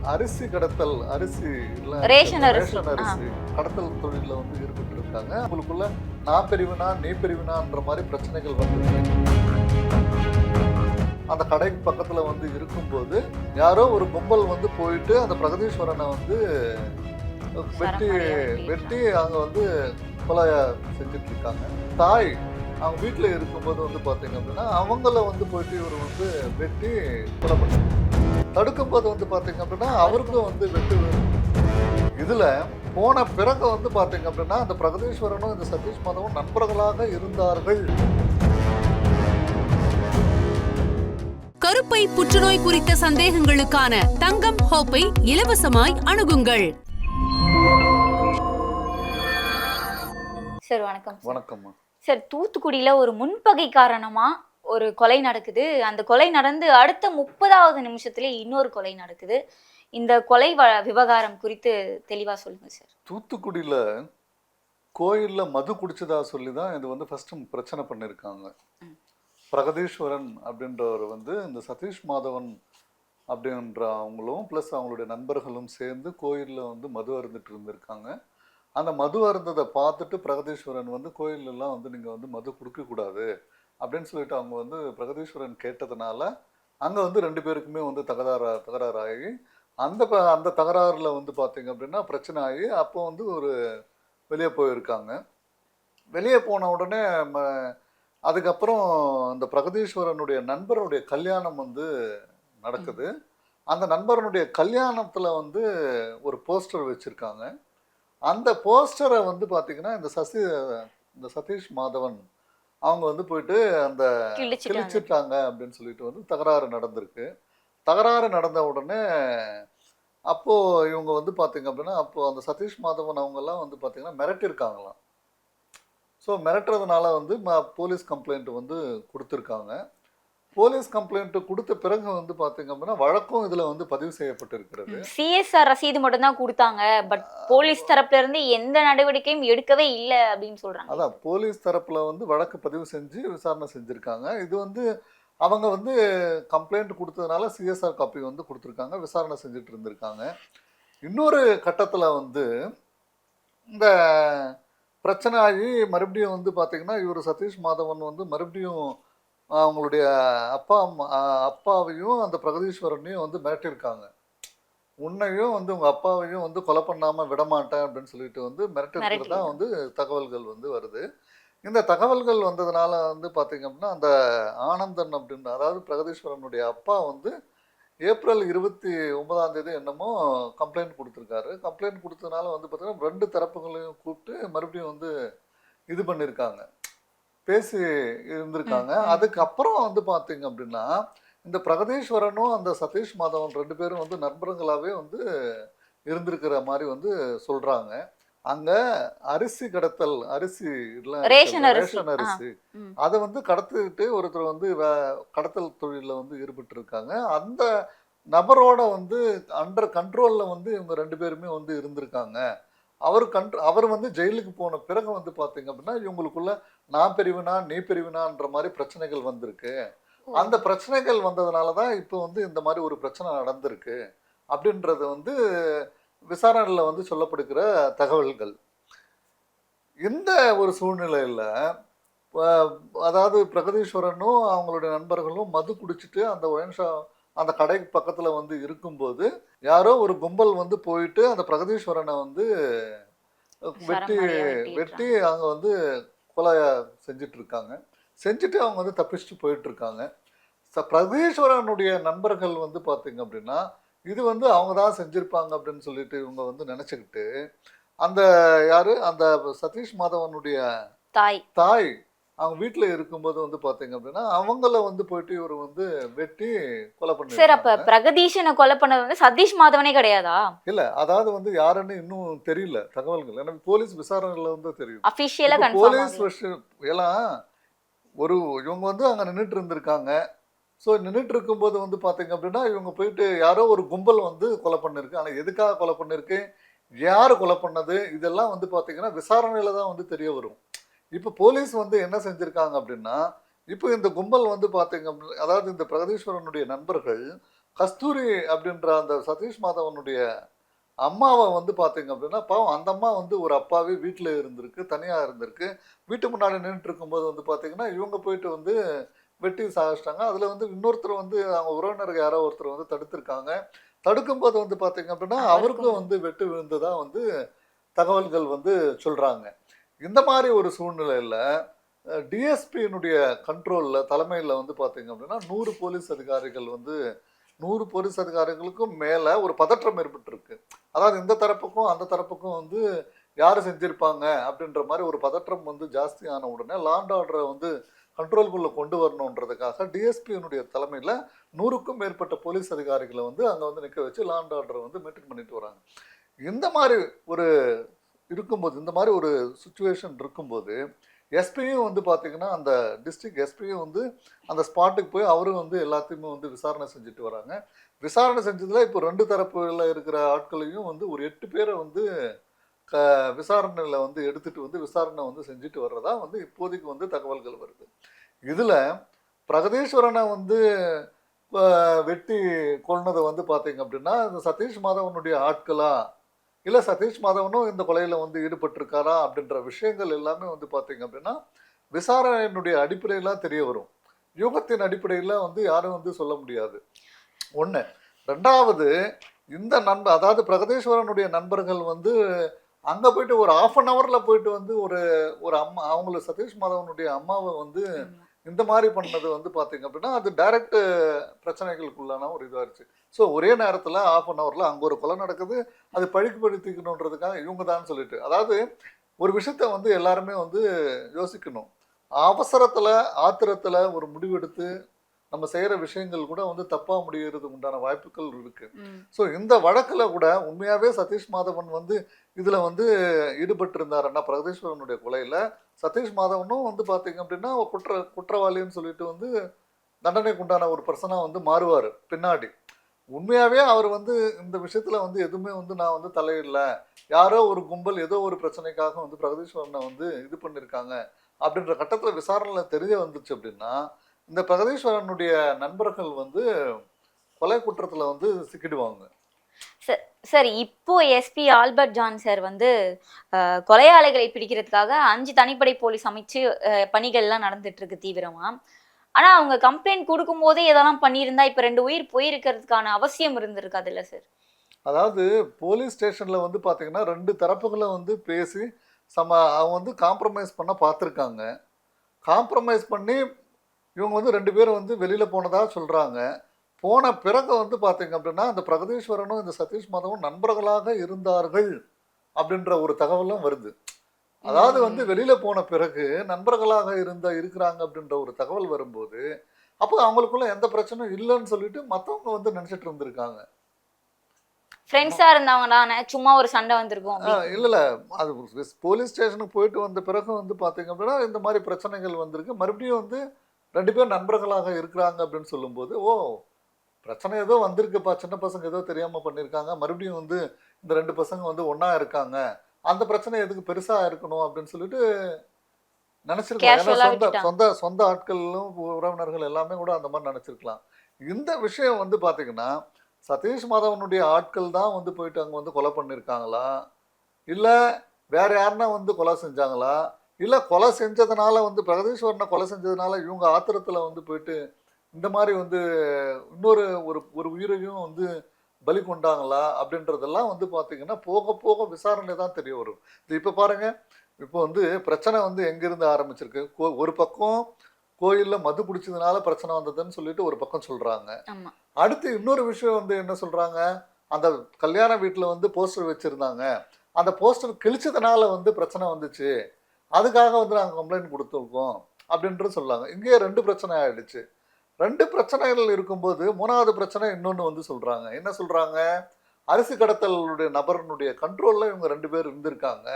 அரிசி கடத்தல், அரிசி ரேஷன் அரிசி கடத்தல் தொழிலில் வந்து ஈடுபட்டு இருக்காங்க. அவங்களுக்குள்ள நான் பெரியவனா நீ பெரியவனான்ற மாதிரி பிரச்சனைகள் வந்து அந்த கடைக்கு பக்கத்துல வந்து இருக்கும்போது யாரோ ஒரு கும்பல் வந்து போயிட்டு அந்த பிரகதீஸ்வரனை வந்து வெட்டி அங்க வந்து கொலை செஞ்சுட்டு இருக்காங்க. தாய் அவங்க வீட்டுல இருக்கும்போது வந்து பாத்தீங்க அப்படின்னா அவங்கள வந்து போயிட்டு இவர் வந்து வெட்டி கொலை பண்ணி தடுக்கும் போது வந்து பாத்தீங்க அப்படின்னா அவருக்கும் வந்து வெட்டு. இதுல போன பிறகு வந்து பாத்தீங்க அப்படின்னா அந்த பிரகதீஸ்வரனும் இந்த சதீஷ் மாதவும் நண்பர்களாக இருந்தார்கள். கருப்பை புற்றுநோய் குறித்த சந்தேகங்களுக்கான தங்கம் ஹோப்பை இலவசமாய் அணுகுங்கள். சார் வணக்கம். வணக்கம்மா. சார், தூத்துக்குடியில ஒரு முன்பகை காரணமா ஒரு கொலை நடக்குது. அந்த கொலை நடந்து அடுத்த 30வது நிமிஷத்துல இன்னொரு கொலை நடக்குது. இந்த கொலை விவகாரம் குறித்து தெளிவா சொல்லுங்க சார். தூத்துக்குடியில கோயில்ல மது குடிச்சதா சொல்லிதான் இது வந்து ஃபர்ஸ்ட் பிரச்சனை பண்ணிருக்காங்க. பிரகதீஸ்வரன் அப்படின்றவர் வந்து இந்த சதீஷ் மாதவன் அப்படின்ற அவங்களும் ப்ளஸ் அவங்களுடைய நண்பர்களும் சேர்ந்து கோயிலில் வந்து மது அருந்துட்டு இருந்திருக்காங்க. அந்த மது அருந்ததை பார்த்துட்டு பிரகதீஸ்வரன் வந்து கோயிலெல்லாம் வந்து நீங்கள் வந்து மது கொடுக்கக்கூடாது அப்படின்னு சொல்லிட்டு அவங்க வந்து பிரகதீஸ்வரன் கேட்டதுனால அங்கே வந்து 2 பேருக்குமே வந்து தகராறாகி அந்த தகராறில் வந்து பார்த்தீங்க அப்படின்னா பிரச்சனை ஆகி அப்போ வந்து ஒரு வெளியே போயிருக்காங்க. வெளியே போன உடனே அதுக்கப்புறம் அந்த பிரகதீஸ்வரனுடைய நண்பருடைய கல்யாணம் வந்து நடக்குது. அந்த நண்பரனுடைய கல்யாணத்தில் வந்து ஒரு போஸ்டர் வச்சுருக்காங்க. அந்த போஸ்டரை வந்து பார்த்தீங்கன்னா இந்த சதீஷ் மாதவன் அவங்க வந்து போயிட்டு அந்த கிழிச்சிட்டாங்க அப்படின்னு சொல்லிட்டு வந்து தகராறு நடந்திருக்கு. தகராறு நடந்த உடனே அப்போது இவங்க வந்து பார்த்தீங்க அப்படின்னா அப்போது அந்த சதீஷ் மாதவன் அவங்கெல்லாம் வந்து பார்த்தீங்கன்னா மிரட்டிருக்காங்களாம். ஸோ மிரட்டுறதுனால வந்து போலீஸ் கம்ப்ளைண்ட் வந்து கொடுத்துருக்காங்க. போலீஸ் கம்ப்ளைண்ட் கொடுத்த பிறகு வந்து பார்த்தீங்க அப்படின்னா வழக்கும் இதில் வந்து பதிவு செய்யப்பட்டிருக்கிறது. சிஎஸ்ஆர் ரசீது மட்டும் தான் கொடுத்தாங்க. பட் போலீஸ் தரப்புல இருந்து எந்த நடவடிக்கையும் எடுக்கவே இல்லை அப்படின்னு சொல்றாங்க. அதான் போலீஸ் தரப்புல வந்து வழக்கு பதிவு செஞ்சு விசாரணை செஞ்சுருக்காங்க. இது வந்து அவங்க வந்து கம்ப்ளைண்ட் கொடுத்ததுனால சிஎஸ்ஆர் காப்பி வந்து கொடுத்துருக்காங்க, விசாரணை செஞ்சுட்டு இருந்திருக்காங்க. இன்னொரு கட்டத்தில் வந்து இந்த பிரச்சனை ஆகி மறுபடியும் வந்து பார்த்தீங்கன்னா இவர் சதீஷ் மாதவன் வந்து மறுபடியும் அவங்களுடைய அப்பாவையும் அந்த பிரகதீஸ்வரனையும் வந்து மிரட்டிருக்காங்க. உன்னையும் வந்து உங்கள் அப்பாவையும் வந்து கொலை பண்ணாமல் விடமாட்டேன் அப்படின்னு சொல்லிட்டு வந்து மிரட்டிருக்கிறது தான் வந்து தகவல்கள் வந்து வருது. இந்த தகவல்கள் வந்ததுனால வந்து பார்த்தீங்க அப்படின்னா அந்த ஆனந்தன் அப்படின்னு அதாவது பிரகதீஸ்வரனுடைய அப்பா வந்து ஏப்ரல் 29 என்னமோ கம்ப்ளைண்ட் கொடுத்துருக்காரு. கம்ப்ளைண்ட் கொடுத்ததுனால வந்து பார்த்தீங்கன்னா 2 தரப்புகளையும் கூப்பிட்டு மறுபடியும் வந்து இது பண்ணியிருக்காங்க, பேசி இருந்திருக்காங்க. அதுக்கப்புறம் வந்து பார்த்தீங்க அப்படின்னா இந்த பிரகதீஸ்வரனும் அந்த சதீஷ் மாதவன் 2 பேரும் வந்து நண்பர்களாகவே வந்து இருந்திருக்கிற மாதிரி வந்து சொல்கிறாங்க. அங்கே அரிசி கடத்தல், ரேஷன் அரிசி அதை வந்து கடத்திட்டு ஒருத்தர் வந்து கடத்தல் தொழிலில் வந்து ஈடுபட்டு இருக்காங்க. அந்த நபரோட வந்து அண்டர் கண்ட்ரோலில் வந்து இவங்க 2 பேருமே வந்து இருந்திருக்காங்க. அவர் வந்து ஜெயிலுக்கு போன பிறகு வந்து பார்த்தீங்க அப்படின்னா இவங்களுக்குள்ள நான் பெரியவனா நீ பெரியவனான்ற மாதிரி பிரச்சனைகள் வந்திருக்கு. அந்த பிரச்சனைகள் வந்ததுனால தான் இப்போ வந்து இந்த மாதிரி ஒரு பிரச்சனை நடந்திருக்கு அப்படின்றது வந்து விசாரணையில் வந்து சொல்லப்படுகிற தகவல்கள். இந்த ஒரு சூழ்நிலையில் அதாவது பிரகதீஸ்வரனும் அவங்களுடைய நண்பர்களும் மது குடிச்சிட்டு அந்த கடைக்கு பக்கத்தில் வந்து இருக்கும்போது யாரோ ஒரு கும்பல் வந்து போயிட்டு அந்த பிரகதீஸ்வரனை வந்து வெட்டி அங்கே வந்து கொலை செஞ்சுட்டு இருக்காங்க. செஞ்சுட்டு அவங்க வந்து தப்பிச்சுட்டு போயிட்டு இருக்காங்க. பிரகதீஸ்வரனுடைய நண்பர்கள் வந்து பார்த்தீங்க அப்படின்னா இது வந்து அவங்க தான் செஞ்சுருப்பாங்க அப்படின்னு சொல்லிட்டு இவங்க வந்து நினச்சிக்கிட்டு அந்த அந்த சதீஷ் மாதவனுடைய தாய் அவங்க வீட்டுல இருக்கும்போது வந்து பாத்தீங்க அப்படின்னா அவங்கள வந்து போயிட்டு இவர் வந்து வெட்டி கொலை பண்ணி. சார், அப்ப பிரகதீஷனை கொலை பண்ணது வந்து சதீஷ் மாதவனே கிடையாதா? இல்ல, அதாவது வந்து யாருன்னு இன்னும் தெரியல தகவல்கள். எனக்கு போலீஸ் விசாரணையில வந்து தெரியும். அபிஷியலா போலீஸ் எல்லாம் இவங்க வந்து அங்க நின்றுட்டு இருந்திருக்காங்க. ஸோ நின்றுட்டு இருக்கும்போது வந்து பார்த்தீங்க அப்படின்னா இவங்க போயிட்டு யாரோ ஒரு கும்பல் வந்து கொலை பண்ணிருக்கு. ஆனால் எதுக்காக கொலை பண்ணிருக்கு, யார் கொலை பண்ணது, இதெல்லாம் வந்து பார்த்தீங்கன்னா விசாரணையில் தான் வந்து தெரிய வரும். இப்போ போலீஸ் வந்து என்ன செஞ்சுருக்காங்க அப்படின்னா இப்போ இந்த கும்பல் வந்து பார்த்தீங்க அதாவது இந்த பிரகதீஸ்வரனுடைய நண்பர்கள் கஸ்தூரி அப்படின்ற அந்த சதீஷ் மாதவனுடைய அம்மாவை வந்து பார்த்தீங்க அப்படின்னா பாவம் அந்த அம்மா வந்து ஒரு அப்பாவே வீட்டில் இருந்திருக்கு, தனியாக இருந்திருக்கு. வீட்டு முன்னாடி நின்றுட்டு இருக்கும்போது வந்து பார்த்தீங்கன்னா இவங்க போயிட்டு வந்து வெட்டி சாகிச்சிட்டாங்க. அதில் வந்து இன்னொருத்தர் வந்து அவங்க உறவினர்கள் யாரோ ஒருத்தர் வந்து தடுத்திருக்காங்க. தடுக்கும்போது வந்து பார்த்தீங்க அப்படின்னா அவருக்கும் வந்து வெட்டு விழுந்ததா வந்து தகவல்கள் வந்து சொல்கிறாங்க. இந்த மாதிரி ஒரு சூழ்நிலையில் டிஎஸ்பியினுடைய கண்ட்ரோலில் தலைமையில் வந்து பார்த்தீங்க அப்படின்னா 100 போலீஸ் அதிகாரிகள் வந்து 100 போலீஸ் அதிகாரிகளுக்கும் மேலே ஒரு பதற்றம் ஏற்பட்டிருக்கு. அதாவது இந்த தரப்புக்கும் அந்த தரப்புக்கும் வந்து யார் செஞ்சிருப்பாங்க அப்படின்ற மாதிரி ஒரு பதற்றம் வந்து ஜாஸ்தியான உடனே லா அண்ட் ஆர்டரை வந்து கண்ட்ரோல்குள்ளே கொண்டு வரணுன்றதுக்காக டிஎஸ்பியினுடைய தலைமையில் 100க்கும் மேற்பட்ட போலீஸ் அதிகாரிகளை வந்து அங்கே வந்து நிற்க வச்சு லா அண்ட் ஆர்டரை வந்து மெயின்டைன் பண்ணிட்டு வராங்க. இந்த மாதிரி ஒரு இருக்கும்போது, இந்த மாதிரி ஒரு சுச்சுவேஷன் இருக்கும்போது எஸ்பியும் வந்து பார்த்தீங்கன்னா அந்த டிஸ்ட்ரிக்ட் எஸ்பியும் வந்து அந்த ஸ்பாட்டுக்கு போய் அவரும் வந்து எல்லாத்தையுமே வந்து விசாரணை செஞ்சுட்டு வராங்க. விசாரணை செஞ்சதில் இப்போ 2 தரப்புல இருக்கிற ஆட்களையும் வந்து ஒரு 8 பேரை வந்து விசாரணையில் வந்து எடுத்துகிட்டு வந்து விசாரணை வந்து செஞ்சுட்டு வர்றதா வந்து இப்போதைக்கு வந்து தகவல்கள் வருது. இதில் பிரகதீஸ்வரனை வந்து வெட்டி கொன்னதை வந்து பார்த்தீங்க அப்படின்னா இந்த சதீஷ் மாதவனுடைய ஆட்களா இல்லை சதீஷ் மாதவனும் இந்த கொலையில் வந்து ஈடுபட்டிருக்காரா அப்படின்ற விஷயங்கள் எல்லாமே வந்து பார்த்தீங்க அப்படின்னா விசாரணையினுடைய அடிப்படையில் தெரிய வரும். யூகத்தின் அடிப்படையில் வந்து யாரும் வந்து சொல்ல முடியாது. ஒன்று. ரெண்டாவது, இந்த அதாவது பிரகதீஸ்வரனுடைய நண்பர்கள் வந்து அங்கே போயிட்டு ஒரு 1/2 ஹவரில் போயிட்டு வந்து ஒரு அம்மா அவங்கள சதீஷ் மாதவனுடைய அம்மாவை வந்து இந்த மாதிரி பண்ணது வந்து பார்த்தீங்க அப்படின்னா அது டைரக்ட் பிரச்சனைகளுக்குள்ளான ஒரு இதாகிடுச்சு. ஸோ ஒரே நேரத்தில் 1/2 ஹவரில் அங்கே ஒரு கொலை நடக்குது, அது பழிக்குப்படுத்திக்கணுன்றதுக்காக இவங்க தான் சொல்லிட்டு, அதாவது ஒரு விஷயத்த வந்து எல்லாருமே வந்து யோசிக்கணும். அவசரத்தில் ஆத்திரத்தில் ஒரு முடிவெடுத்து நம்ம செய்கிற விஷயங்கள் கூட வந்து தப்பாக முடியறதுக்கு உண்டான வாய்ப்புகள் இருக்குது. ஸோ இந்த வழக்கில் கூட உண்மையாகவே சதீஷ் மாதவன் வந்து இதில் வந்து ஈடுபட்டு இருந்தாருன்னா பிரகதீஸ்வரனுடைய கொலையில் சதீஷ் மாதவனும் வந்து பார்த்தீங்க அப்படின்னா குற்றவாளின்னு சொல்லிட்டு வந்து தண்டனைக்கு உண்டான ஒரு பர்சனாக வந்து மாறுவார் பின்னாடி. உண்மையாகவே அவர் வந்து இந்த விஷயத்தில் வந்து எதுவுமே வந்து நான் வந்து தலையிடல, யாரோ ஒரு கும்பல் ஏதோ ஒரு பிரச்சனைக்காக வந்து பிரகதீஸ்வரனை வந்து இது பண்ணியிருக்காங்க அப்படின்ற கட்டத்தில் விசாரணையில் தெரிய வந்துச்சு அப்படின்னா இந்த பிரகதீஸ்வரனுடைய நண்பர்கள் வந்து கொலை குற்றத்தில் வந்து சிக்கிடுவாங்க. சார் இப்போ எஸ்பி ஆல்பர்ட் ஜான் சார் வந்து கொலையாளிகளை பிடிக்கிறதுக்காக 5 தனிப்படை போலீஸ் அமைச்சு பணிகள்லாம் நடந்துட்டு இருக்கு தீவிரமா. ஆனா அவங்க கம்ப்ளைண்ட் கொடுக்கும் போதே இதெல்லாம் பண்ணியிருந்தா இப்ப 2 உயிர் போயிருக்கிறதுக்கான அவசியம் இருந்திருக்காது இல்ல சார்? அதாவது போலீஸ் ஸ்டேஷன்ல வந்து பாத்தீங்கன்னா 2 தரப்புகளை வந்து பேசி அவங்க வந்து காம்ப்ரமைஸ் பண்ண பார்த்துருக்காங்க. காம்ப்ரமைஸ் பண்ணி இவங்க வந்து 2 பேரும் வந்து வெளியில போனதா சொல்றாங்க. போன பிறகு வந்து பார்த்தீங்க அப்படின்னா அந்த பிரகதீஸ்வரனும் இந்த சதீஷ் மாதவும் நண்பர்களாக இருந்தார்கள் அப்படின்ற ஒரு தகவலும் வருது. அதாவது வந்து வெளியில போன பிறகு நண்பர்களாக இருக்கிறாங்க அப்படின்ற ஒரு தகவல் வரும்போது அப்போ அவங்களுக்குள்ள எந்த பிரச்சனையும் இல்லைன்னு சொல்லிட்டு மற்றவங்க வந்து நினைச்சிட்டு இருந்திருக்காங்க. ஃப்ரெண்ட்ஸா இருந்தவங்களான சும்மா ஒரு சண்டை வந்திருக்கும். இல்ல அது போலீஸ் ஸ்டேஷனுக்கு போயிட்டு வந்த பிறகு வந்து பார்த்தீங்க அப்படின்னா இந்த மாதிரி பிரச்சனைகள் வந்திருக்கு. மறுபடியும் வந்து 2 பேர் நண்பர்களாக இருக்கிறாங்க அப்படின்னு சொல்லும்போது பிரச்சனை ஏதோ வந்திருக்குப்பா, சின்ன பசங்க ஏதோ தெரியாமல் பண்ணியிருக்காங்க, மறுபடியும் வந்து இந்த 2 பசங்க வந்து ஒன்றா இருக்காங்க, அந்த பிரச்சனை எதுக்கு பெருசாக இருக்கணும் அப்படின்னு சொல்லிட்டு நினச்சிருக்கலாம். ஏன்னா சொந்த ஆட்களும் உறவினர்கள் எல்லாமே கூட அந்த மாதிரி நினச்சிருக்கலாம். இந்த விஷயம் வந்து பார்த்தீங்கன்னா சதீஷ் மாதவனுடைய ஆட்கள் தான் வந்து போயிட்டு அங்கே வந்து கொலை பண்ணியிருக்காங்களா, இல்லை வேற யாருன்னா வந்து கொலை செஞ்சாங்களா, இல்லை கொலை செஞ்சதுனால வந்து பிரகதீஸ்வரனை கொலை செஞ்சதுனால இவங்க ஆத்திரத்தில் வந்து போயிட்டு இந்த மாதிரி வந்து இன்னொரு ஒரு உயிரையும் வந்து பலி கொண்டாங்களா அப்படின்றதெல்லாம் வந்து பார்த்தீங்கன்னா போக போக விசாரணை தான் தெரிய வரும். இது இப்போ பாருங்க, இப்போ வந்து பிரச்சனை வந்து எங்கேருந்து ஆரம்பிச்சிருக்கு. ஒரு பக்கம் கோயிலில் மது குடிச்சதுனால பிரச்சனை வந்ததுன்னு சொல்லிட்டு ஒரு பக்கம் சொல்றாங்க. அடுத்து இன்னொரு விஷயம் வந்து என்ன சொல்றாங்க, அந்த கல்யாண வீட்டில் வந்து போஸ்டர் வச்சிருந்தாங்க, அந்த போஸ்டர் கிழிச்சதுனால வந்து பிரச்சனை வந்துச்சு, அதுக்காக வந்து நாங்கள் கம்ப்ளைண்ட் கொடுத்துருக்கோம் அப்படின்றது சொல்லாங்க. இங்கேயே 2 பிரச்சனை ஆயிடுச்சு. 2 பிரச்சனைகள் இருக்கும்போது 3வது பிரச்சனை இன்னொன்று வந்து சொல்றாங்க. என்ன சொல்றாங்க, அரிசி கடத்தலுடைய நபரனுடைய கண்ட்ரோல்ல இவங்க 2 பேர் இருந்திருக்காங்க.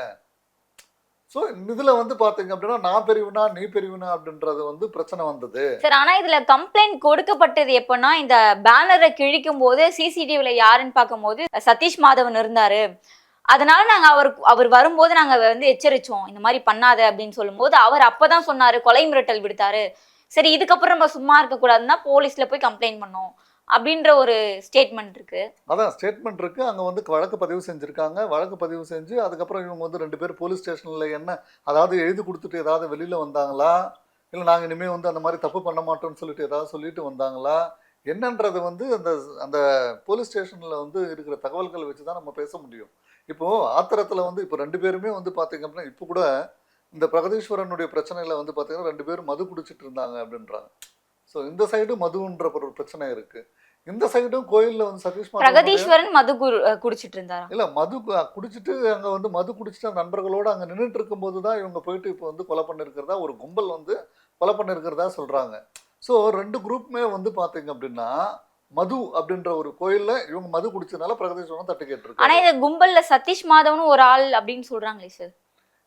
ஸோ இதுல வந்து பாத்தீங்க அப்படின்னா நான் பெரியவனா நீ பெரியவனா அப்படின்றது வந்து பிரச்சனை வந்தது சார். ஆனா இதுல கம்ப்ளைண்ட் கொடுக்கப்பட்டது எப்பன்னா இந்த பேனரை கிழிக்கும் போது சிசிடிவில யாருன்னு பார்க்கும்போது சதீஷ் மாதவன் இருந்தாரு, அதனால நாங்க அவர் வரும்போது நாங்க வந்து எச்சரிச்சோம் இந்த மாதிரி பண்ணாத அப்படின்னு சொல்லும்போது அவர் அப்பதான் சொன்னாரு கொலை மிரட்டல் விடுத்தாரு. சரி இதுக்கப்புறம் நம்ம சும்மா இருக்க கூடாதுன்னா போலீஸ்ல போய் கம்ப்ளைண்ட் பண்ணோம் அப்படின்ற ஒரு ஸ்டேட்மெண்ட் இருக்கு. அதான் ஸ்டேட்மெண்ட் இருக்கு. அங்க வந்து வழக்கு பதிவு செஞ்சிருக்காங்க. வழக்கு பதிவு செஞ்சு அதுக்கப்புறம் இவங்க வந்து 2 பேர் போலீஸ் ஸ்டேஷன்ல என்ன அதாவது எழுதி கொடுத்துட்டு ஏதாவது வெளியில வந்தாங்களா, இல்ல நாங்க இனிமே வந்து அந்த மாதிரி தப்பு பண்ண மாட்டோம்னு சொல்லிட்டு ஏதாவது சொல்லிட்டு வந்தாங்களா என்னன்றது வந்து அந்த அந்த போலீஸ் ஸ்டேஷன்ல வந்து இருக்கிற தகவல்களை வச்சு தான் நம்ம பேச முடியும். இப்போ ஆத்திரத்துல வந்து இப்போ 2 பேருமே வந்து பாத்தீங்க அப்படின்னா இப்போ கூட இந்த பிரகதீஸ்வரனுடைய பிரச்சனையில வந்து பாத்தீங்கன்னா 2 பேரும் மது குடிச்சிட்டு இருந்தாங்க அப்படின்றாங்க. ஸோ இந்த சைடு மதுன்ற ஒரு பிரச்சனை இருக்கு. இந்த சைடும் கோயில்ல வந்து சதீஷ் மாதவனுடைய பிரகதீஸ்வரன் மது குடிச்சிட்டு இருந்தாரா? இல்ல மது குடிச்சிட்டு அங்க வந்து மது குடிச்சிட்டு நண்பர்களோட அங்க நின்றுட்டு இருக்கும்போது தான் இவங்க போயிட்டு இப்போ வந்து கொலை பண்ணிருக்கிறதா ஒரு கும்பல் வந்து கொலை பண்ணிருக்கிறதா சொல்றாங்க. ஸோ 2 குரூப்புமே வந்து பாத்தீங்க அப்படின்னா மது அப்படின்ற ஒரு கோயில்ல இவங்க மது குடிச்சதுனால பிரகதீஸ்வரன் தட்டு ஆனா கேட்டிருக்காரு. இந்த கும்பல்ல சதீஷ் மாதவனும் ஒரு ஆள் அப்படின்னு சொல்றாங்களே சார்.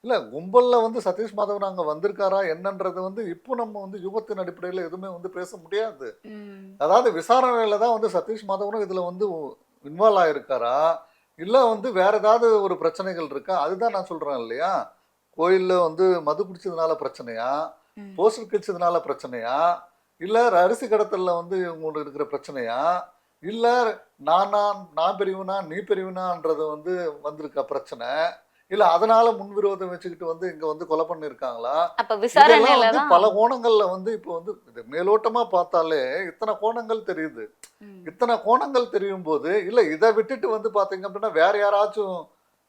இல்ல கும்பல்ல வந்து சதீஷ் மாதவன் அங்க வந்திருக்காரா என்னன்றது வந்து இப்போ நம்ம வந்து யுகத்தின் அடிப்படையில எதுவுமே வந்து பேச முடியாது. அதாவது விசாரணையில தான் வந்து சதீஷ் மாதவனும் இதுல வந்து இன்வால்வ் ஆயிருக்காரா இல்ல வந்து வேற ஏதாவது ஒரு பிரச்சனைகள் இருக்கா அதுதான் நான் சொல்றேன் இல்லையா. கோயில்ல வந்து மது குடிச்சதுனால பிரச்சனையா, போஸ்டர் கிழிச்சதுனால பிரச்சனையா, இல்ல அரிசி கடத்தல்ல வந்து இவங்களுக்கு இருக்கிற பிரச்சனையா, இல்ல நான் பெரியவனா நீ பெரியவனான்றது வந்து வந்திருக்க பிரச்சனை, இல்ல அதனால முன்விரோதம் வச்சுக்கிட்டு வந்து இங்க வந்து கொலை பண்ணிருக்காங்களா. அப்ப இதெல்லாம் விசாரணையில வந்து தான் பல கோணங்கள்ல வந்து இப்போ வந்து இது மேலோட்டமா பார்த்தாலே இத்தனை கோணங்கள் தெரியுது. இத்தனை கோணங்கள் தெரியும் போது இல்ல இதை விட்டுட்டு வந்து பாத்தீங்க அப்படின்னா வேற யாராச்சும்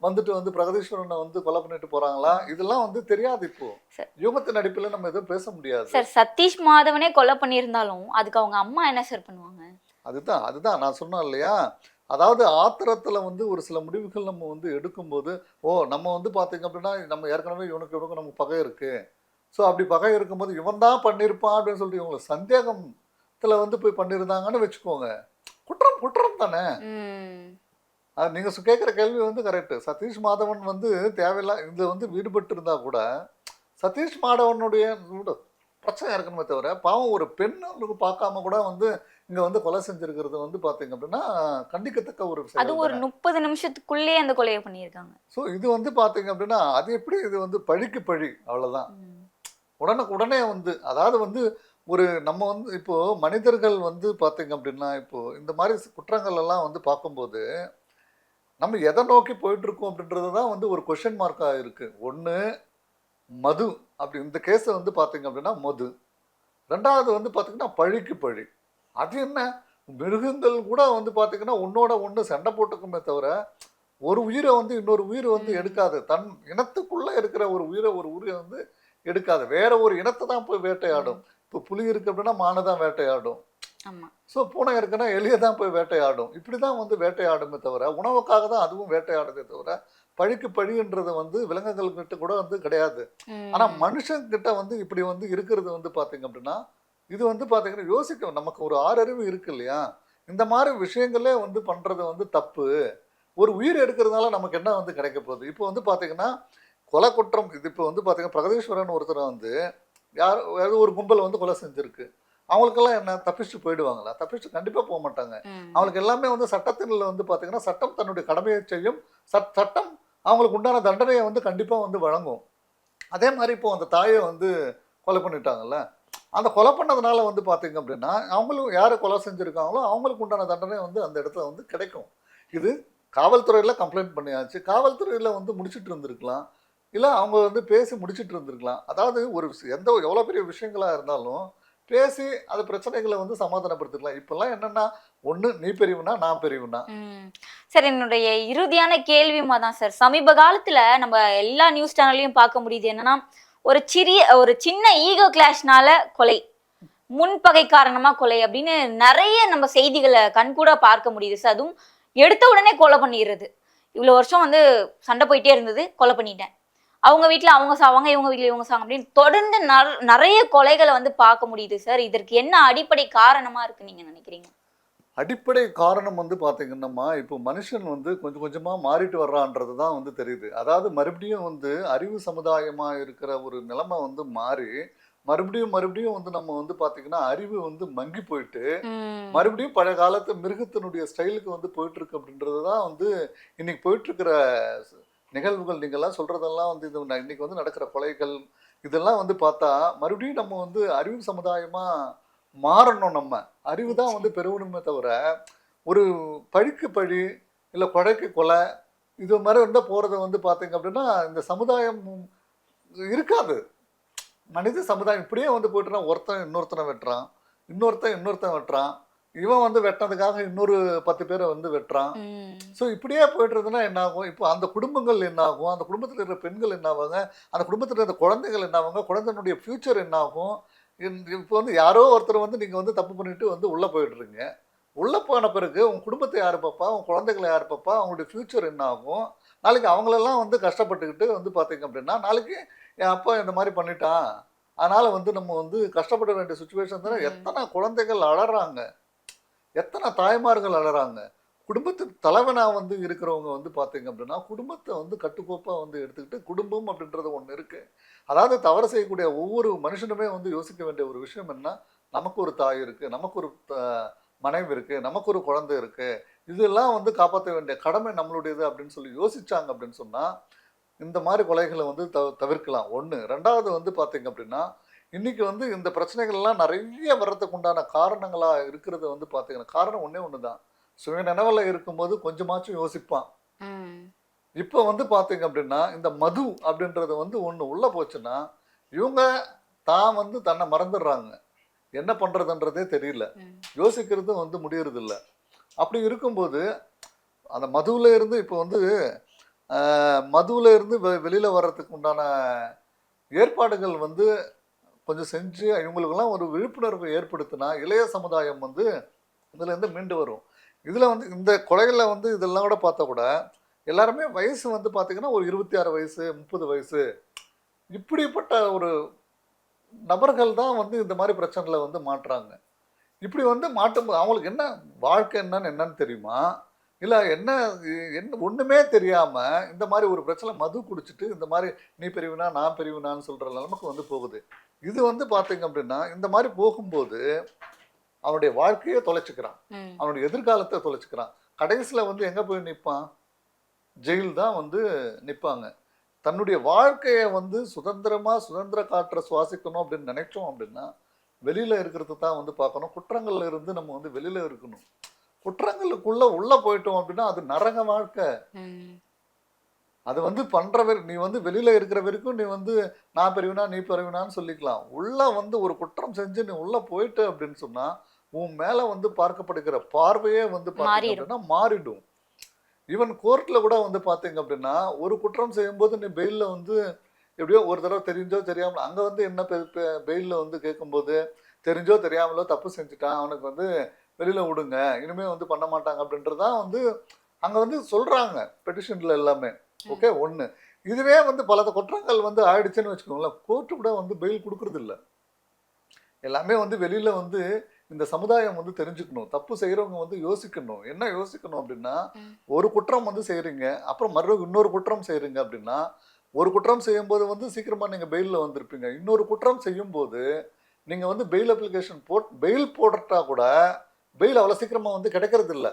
வந்துட்டு வந்து பிரகதீஸ்வரனை வந்து கொலை பண்ணிட்டு போறாங்களா இதெல்லாம் வந்து தெரியாது. இப்போ சரி. யுகத்தின் அடிப்பில் நம்ம எதுவும் பேச முடியாது. சார் சதீஷ் மாதவனே கொலை பண்ணியிருந்தாலும் அதுக்கு அவங்க அம்மா என்ன சார் பண்ணுவாங்க? அதுதான் அதுதான் நான் சொன்னேன் இல்லையா. அதாவது ஆத்திரத்துல வந்து ஒரு சில முடிவுகள் நம்ம வந்து எடுக்கும்போது நம்ம வந்து பாத்தீங்க அப்படின்னா நம்ம ஏற்கனவே இவனுக்கு நமக்கு பகை இருக்கு. ஸோ அப்படி பகை இருக்கும்போது இவன் தான் பண்ணியிருப்பான் அப்படின்னு சொல்லிட்டு இவங்களை சந்தேகத்துல வந்து போய் பண்ணியிருந்தாங்கன்னு வச்சுக்கோங்க. குற்றம் குற்றம் தானே. அது நீங்க கேட்குற கேள்வி வந்து கரெக்ட். சதீஷ் மாதவன் வந்து தேவையில்லா இதுல வந்து ஈடுபட்டு இருந்தா கூட சதீஷ் மாதவனுடைய பிரச்சனை இருக்கணுமே தவிர பாவம் ஒரு பெண்ணுக்கு பார்க்காம கூட வந்து இங்க வந்து கொலை செஞ்சிருக்கிறது வந்து பாத்தீங்க அப்படின்னா கண்டிக்கத்தக்க ஒரு அது ஒரு 30 நிமிஷத்துக்குள்ளே அந்த கொலையை பண்ணியிருக்காங்க. ஸோ இது வந்து பாத்தீங்க அப்படின்னா அது எப்படி இது வந்து பழிக்கு பழி அவ்வளவுதான். உடனே வந்து அதாவது வந்து ஒரு நம்ம வந்து இப்போ மனிதர்கள் வந்து பாத்தீங்க அப்படின்னா இப்போ இந்த மாதிரி குற்றங்கள் எல்லாம் வந்து பார்க்கும்போது நம்ம எதை நோக்கி போயிட்டு இருக்கோம் அப்படின்றது தான் வந்து ஒரு கொஸ்டின் மார்க்கா இருக்கு. ஒன்று மது அப்படி இந்த கேஸை வந்து பாத்தீங்க அப்படின்னா மது, ரெண்டாவது வந்து பாத்தீங்கன்னா பழிக்கு பழி. அது என்ன மிருகங்கள் கூட வந்து பாத்தீங்கன்னா ஒன்னோட ஒன்று சண்டை போட்டுக்குமே தவிர ஒரு உயிரை வந்து இன்னொரு உயிர் வந்து எடுக்காது. தன் இனத்துக்குள்ள இருக்கிற ஒரு உயிரை வந்து எடுக்காது. வேற ஒரு இனத்தை தான் போய் வேட்டையாடும். இப்போ புலி இருக்கு அப்படின்னா மானை தான் வேட்டையாடும். ஸோ பூனை இருக்குன்னா எலியை தான் போய் வேட்டையாடும். இப்படிதான் வந்து வேட்டையாடுமே தவிர உணவுக்காக தான் அதுவும் வேட்டையாடுதே தவிர பழிக்கு பழின்றது வந்து விலங்குகள் கிட்ட கூட வந்து கிடையாது. ஆனா மனுஷன் கிட்ட வந்து இப்படி வந்து இருக்கிறது வந்து பாத்தீங்க அப்படின்னா இது வந்து பாத்தீங்கன்னா யோசிக்கும். நமக்கு ஒரு ஆறறிவு இருக்கு இல்லையா. இந்த மாதிரி விஷயங்களே வந்து பண்றது வந்து தப்பு. ஒரு உயிர் எடுக்கிறதுனால நமக்கு என்ன வந்து கிடைக்க போகுது. இப்போ வந்து பாத்தீங்கன்னா கொலை குற்றம் இது இப்போ வந்து பாத்தீங்கன்னா பிரகதீஸ்வரன் ஒருத்தர் வந்து யார் ஒரு கும்பல் வந்து கொலை செஞ்சிருக்கு. அவங்களுக்கெல்லாம் என்ன தப்பிச்சுட்டு போயிடுவாங்களா? தப்பிச்சுட்டு கண்டிப்பா போக மாட்டாங்க. அவங்களுக்கு எல்லாமே வந்து சட்டத்தில் வந்து பாத்தீங்கன்னா சட்டம் தன்னுடைய கடமையை செய்யும். சட்டம் அவங்களுக்கு உண்டான தண்டனையை வந்து கண்டிப்பா வந்து வழங்கும். அதே மாதிரி இப்போ அந்த தாயை வந்து கொலை பண்ணிட்டாங்கல்ல, அந்த கொலை பண்ணதுனால வந்து பாத்தீங்க அப்படின்னா அவங்களும் யாரு கொலை செஞ்சிருக்காங்களோ அவங்களுக்கு உண்டான தண்டனை வந்து அந்த இடத்துல வந்து கிடைக்கும். இது காவல்துறையில கம்ப்ளைண்ட் பண்ணியாச்சு. காவல்துறையில வந்து முடிச்சுட்டு இருந்திருக்கலாம், இல்ல அவங்க வந்து பேசி முடிச்சுட்டு இருந்திருக்கலாம். அதாவது ஒரு எவ்வளவு பெரிய விஷயங்களா இருந்தாலும் பேசி அது பிரச்சனைகளை வந்து சமாதானப்படுத்திக்கலாம். இப்பெல்லாம் என்னன்னா ஒண்ணு நீ பெரியவனா நான் பெரியவனா. சார் என்னுடைய இறுதியான கேள்வியுமா தான் சார், சமீப காலத்துல நம்ம எல்லா நியூஸ் சேனல்லையும் பார்க்க முடியுது என்னன்னா ஒரு சின்ன ஈகோ கிளாஷ்னால கொலை, முன்பகை காரணமா கொலை அப்படின்னு நிறைய நம்ம செய்திகளை கண்கூட பார்க்க முடியுது சார். அதுவும் எடுத்த உடனே கொலை பண்ணிடுறது. இவ்வளவு வருஷம் வந்து சண்டை போயிட்டே இருந்தது, கொலை பண்ணிட்டேன், அவங்க வீட்டுல அவங்க சாவாங்க, இவங்க வீட்டுல இவங்க சாவாங்க அப்படின்னு தொடர்ந்து நிறைய கொலைகளை வந்து பார்க்க முடியுது சார். இதற்கு என்ன அடிப்படை காரணமா இருக்கு நீங்க நினைக்கிறீங்க? அடிப்படை காரணம் வந்து பாத்தீங்கன்னா இப்போ மனுஷன் வந்து கொஞ்சம் கொஞ்சமா மாறிட்டு வர்றான்றது தான் வந்து தெரியுது. அதாவது மறுபடியும் வந்து அறிவு சமுதாயமா இருக்கிற ஒரு நிலைமை வந்து மாறி மறுபடியும் வந்து நம்ம வந்து பாத்தீங்கன்னா அறிவு வந்து மங்கி போயிட்டு மறுபடியும் பழைய காலத்து மிருகத்தினுடைய ஸ்டைலுக்கு வந்து போயிட்டு இருக்கு அப்படின்றது தான் வந்து இன்னைக்கு போயிட்டு இருக்கிற நிகழ்வுகள். நீங்கள்லாம் சொல்றதெல்லாம் வந்து இது இன்னைக்கு வந்து நடக்கிற கொலைகள் இதெல்லாம் வந்து பார்த்தா மறுபடியும் நம்ம வந்து அறிவு சமுதாயமா மாறணும். நம்ம அறிவு தான் வந்து பெருகணுமே தவிர ஒரு பழிக்கு பழி இல்லை கொலைக்கு கொலை இது மாதிரி இருந்தால் போகிறத வந்து பார்த்தீங்க அப்படின்னா இந்த சமுதாயம் இருக்காது. மனித சமுதாயம் இப்படியே வந்து போயிட்டுனா ஒருத்தன் இன்னொருத்தனை வெட்டுறான், இன்னொருத்தன் வெட்டுறான், இவன் வந்து வெட்டினதுக்காக இன்னொரு 10 பேரை வந்து வெட்டுறான். ஸோ இப்படியே போய்ட்டுருதுன்னா என்ன ஆகும்? இப்போ அந்த குடும்பங்கள் என்ன ஆகும்? அந்த குடும்பத்தில் இருக்கிற பெண்கள் என்ன ஆவாங்க? அந்த குடும்பத்தில் இருக்கிற குழந்தைகள் என்ன ஆவாங்க? குழந்தைனுடைய ஃப்யூச்சர் என்ன ஆகும்? இப்போ வந்து யாரோ ஒருத்தர் வந்து நீங்கள் வந்து தப்பு பண்ணிட்டு வந்து உள்ளே போயிடுறீங்க. உள்ளே போன பிறகு உங்கள் குடும்பத்தை யார் பார்ப்பா? உங்கள் குழந்தைகளை யார் பார்ப்பா? அவங்களுடைய ஃப்யூச்சர் என்ன ஆகும்? நாளைக்கு அவங்களெல்லாம் வந்து கஷ்டப்பட்டுக்கிட்டு வந்து பார்த்தீங்க அப்படின்னா நாளைக்கு என் அப்பா இந்த மாதிரி பண்ணிட்டான், அதனால் வந்து நம்ம வந்து கஷ்டப்பட வேண்டிய சுச்சுவேஷன் தானே. எத்தனை குழந்தைகள் அழறாங்க, எத்தனை தாய்மார்கள் அழறாங்க. குடும்பத்து தலைவனாக வந்து இருக்கிறவங்க வந்து பார்த்தீங்க அப்படின்னா குடும்பத்தை வந்து கட்டுக்கோப்பாக வந்து எடுத்துக்கிட்டு குடும்பம் அப்படின்றது ஒன்று இருக்குது. அதாவது தவறு செய்யக்கூடிய ஒவ்வொரு மனுஷனுமே வந்து யோசிக்க வேண்டிய ஒரு விஷயம் என்ன, நமக்கு ஒரு தாய் இருக்குது, நமக்கு ஒரு மனைவி இருக்குது, நமக்கு ஒரு குழந்தை இருக்குது, இதெல்லாம் வந்து காப்பாற்ற வேண்டிய கடமை நம்மளுடையது அப்படின்னு சொல்லி யோசிச்சாங்க அப்படின்னு சொன்னால் இந்த மாதிரி கொலைகளை வந்து தவிர்க்கலாம். ஒன்று. ரெண்டாவது வந்து பார்த்தீங்க அப்படின்னா இன்றைக்கி வந்து இந்த பிரச்சனைகள்லாம் நிறைய வர்றதுக்கு உண்டான காரணங்களாக இருக்கிறது வந்து பார்த்தீங்கன்னா காரணம் ஒன்று தான், சுயநினைவில் இருக்கும்போது கொஞ்சமாச்சும் யோசிப்பான். இப்போ வந்து பார்த்தீங்க அப்படின்னா இந்த மது அப்படின்றது வந்து ஒன்று உள்ளே போச்சுன்னா இவங்க தான் வந்து தன்னை மறந்துடுறாங்க, என்ன பண்ணுறதுன்றதே தெரியல, யோசிக்கிறது வந்து முடியறதில்ல. அப்படி இருக்கும்போது அந்த மதுவில் இருந்து இப்போ வந்து மதுவில் இருந்து வெளியில் வர்றதுக்கு உண்டான ஏற்பாடுகள் வந்து கொஞ்சம் செஞ்சு இவங்களுக்கெல்லாம் ஒரு விழிப்புணர்வு ஏற்படுத்தினா இளைய சமுதாயம் வந்து இதுலேருந்து மீண்டு வரும். இதில் வந்து இந்த கொலைகளில் வந்து இதெல்லாம் கூட பார்த்தா கூட எல்லாருமே வயசு வந்து பார்த்திங்கன்னா ஒரு 26 வயசு 30 வயசு இப்படிப்பட்ட ஒரு நபர்கள் தான் வந்து இந்த மாதிரி பிரச்சனையில் வந்து மாட்டுறாங்க. இப்படி வந்து மாட்டும்போது அவங்களுக்கு என்ன வாழ்க்கை என்னன்னு தெரியுமா, இல்லை என்ன ஒன்றுமே தெரியாமல் இந்த மாதிரி ஒரு பிரச்சனை மது குடிச்சிட்டு இந்த மாதிரி நீ பெரியவனா நான் பெரியவனான்னு சொல்கிற நிலைமைக்கு வந்து போகுது. இது வந்து பார்த்தீங்க அப்படின்னா இந்த மாதிரி போகும்போது அவனுடைய வாழ்க்கையே தொலைச்சிக்கிறான், அவனுடைய எதிர்காலத்தை தொலைச்சிக்கிறான். கடைசியில் வந்து எங்கே போய் நிற்பான்? ஜெயில் தான் வந்து நிற்பாங்க. தன்னுடைய வாழ்க்கையை வந்து சுதந்திர காற்றை சுவாசிக்கணும் அப்படின்னு நினைச்சோம் அப்படின்னா வெளியில் இருக்கிறது தான் வந்து பார்க்கணும். குற்றங்கள்ல இருந்து நம்ம வந்து வெளியில் இருக்கணும். குற்றங்களுக்குள்ளே உள்ளே போயிட்டோம் அப்படின்னா அது நரக வாழ்க்கை. அது வந்து பண்ணுறவர் நீ வந்து வெளியில் இருக்கிற வரைக்கும் நீ வந்து நான் பெரியவனா நீ பெரியவனான்னு சொல்லிக்கலாம். உள்ளே வந்து ஒரு குற்றம் செஞ்சு நீ உள்ளே போயிட்டு அப்படின்னு சொன்னால் உன் மேலே வந்து பார்க்கப்படுகிற பார்வையே வந்து பார்த்தீங்க அப்படின்னா மாறிடும். ஈவன் கோர்ட்டில் கூட வந்து பார்த்தீங்க அப்படின்னா ஒரு குற்றம் செய்யும்போது நீ பெயிலில் வந்து எப்படியோ ஒரு தடவை தெரிஞ்சோ தெரியாமலோ அங்கே வந்து என்ன பெயிலில் வந்து கேட்கும்போது தெரிஞ்சோ தெரியாமலோ தப்பு செஞ்சுட்டான் அவனுக்கு வந்து வெளியில் விடுங்க இனிமேல் வந்து பண்ண மாட்டாங்க அப்படின்றதான் வந்து அங்கே வந்து சொல்கிறாங்க பெட்டிஷனில் எல்லாமே. ஓகே. ஒன்று. இதுவே வந்து பல குற்றங்கள் வந்து ஆயிடுச்சுன்னு வச்சுக்கோங்களேன், கோர்ட்டு கூட வந்து பெயில் கொடுக்குறதில்ல. எல்லாமே வந்து வெளியில் வந்து இந்த சமுதாயம் வந்து தெரிஞ்சுக்கணும். தப்பு செய்கிறவங்க வந்து யோசிக்கணும். என்ன யோசிக்கணும் அப்படின்னா ஒரு குற்றம் வந்து செய்கிறீங்க, அப்புறம் இன்னொரு குற்றம் செய்கிறீங்க அப்படின்னா ஒரு குற்றம் செய்யும்போது வந்து சீக்கிரமாக நீங்கள் பெயிலில் வந்திருப்பீங்க. இன்னொரு குற்றம் செய்யும்போது நீங்கள் வந்து பெயில் அப்ளிகேஷன் பெயில் போடுறா கூட பெயில் அவ்வளோ சீக்கிரமாக வந்து கிடைக்கிறது இல்லை.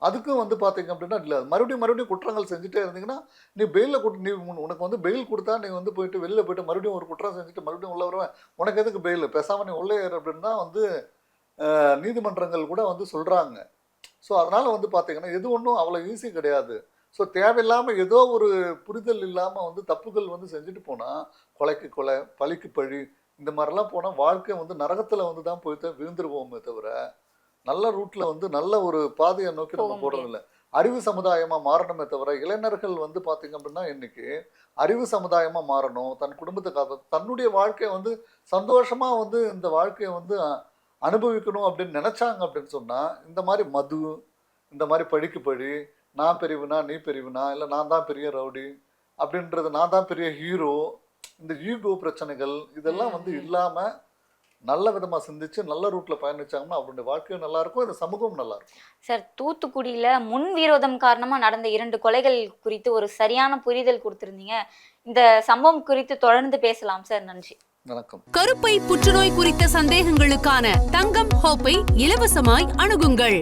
அதுக்கும் வந்து பார்த்தீங்க அப்படின்னா இல்லை மறுபடியும் குற்றங்கள் செஞ்சுட்டே இருந்தீங்கன்னா நீ பெயிலில் நீ உனக்கு வந்து பெயில் கொடுத்தா நீ வந்து போயிட்டு வெளியில் போயிட்டு மறுபடியும் ஒரு குற்றம் செஞ்சுட்டு மறுபடியும் உள்ள வருவேன், உனக்கு எதுக்கு பெயில், பேசாமல் நீ உள்ளே ஏறு அப்படின்னு தான் வந்து நீதிமன்றங்கள் கூட வந்து சொல்கிறாங்க. ஸோ அதனால் வந்து பார்த்தீங்கன்னா எது ஒன்றும் அவ்வளோ ஈஸி கிடையாது. ஸோ தேவையில்லாமல் ஏதோ ஒரு புரிதல் இல்லாமல் வந்து தப்புகள் வந்து செஞ்சுட்டு போனால் கொலைக்கு கொலை பழிக்கு பழி இந்த மாதிரிலாம் போனால் வாழ்க்கை வந்து நரகத்தில் வந்து தான் போய்ட்டு விழுந்துருவோமே தவிர நல்ல ரூட்டில் வந்து நல்ல ஒரு பாதையை நோக்கி நம்ம போடுறதில்ல. அறிவு சமுதாயமாக மாறணுமே தவிர இளைஞர்கள் வந்து பார்த்திங்க அப்படின்னா இன்றைக்கி அறிவு சமுதாயமாக மாறணும், தன் குடும்பத்துக்காக தன்னுடைய வாழ்க்கையை வந்து சந்தோஷமாக வந்து இந்த வாழ்க்கையை வந்து அனுபவிக்கணும் அப்படின்னு நினச்சாங்க அப்படின்னு சொன்னால் இந்த மாதிரி மது இந்த மாதிரி பழிக்கு பழி நான் பெரியவனா நீ பெரியவனா இல்லை நான் தான் பெரிய ரவுடி அப்படின்றது நான் தான் பெரிய ஹீரோ இந்த ஈகோ பிரச்சனைகள் இதெல்லாம் வந்து இல்லாமல் நல்ல விதமாக சிந்திச்சு நல்ல ரூட்டில் பயணிச்சாங்கன்னா அவருடைய வாழ்க்கையும் நல்லாயிருக்கும், இந்த சமூகம் நல்லாயிருக்கும். சார், தூத்துக்குடியில் முன் விரோதம் காரணமாக நடந்த 2 கொலைகள் குறித்து ஒரு சரியான புரிதல் கொடுத்துருந்தீங்க. இந்த சம்பவம் குறித்து தொடர்ந்து பேசலாம் சார். நன்றி. வணக்கம். கருப்பை புற்றுநோய் குறித்த சந்தேகங்களுக்கான தங்கம் ஹோப்பை இலவசமாய் அணுகுங்கள்.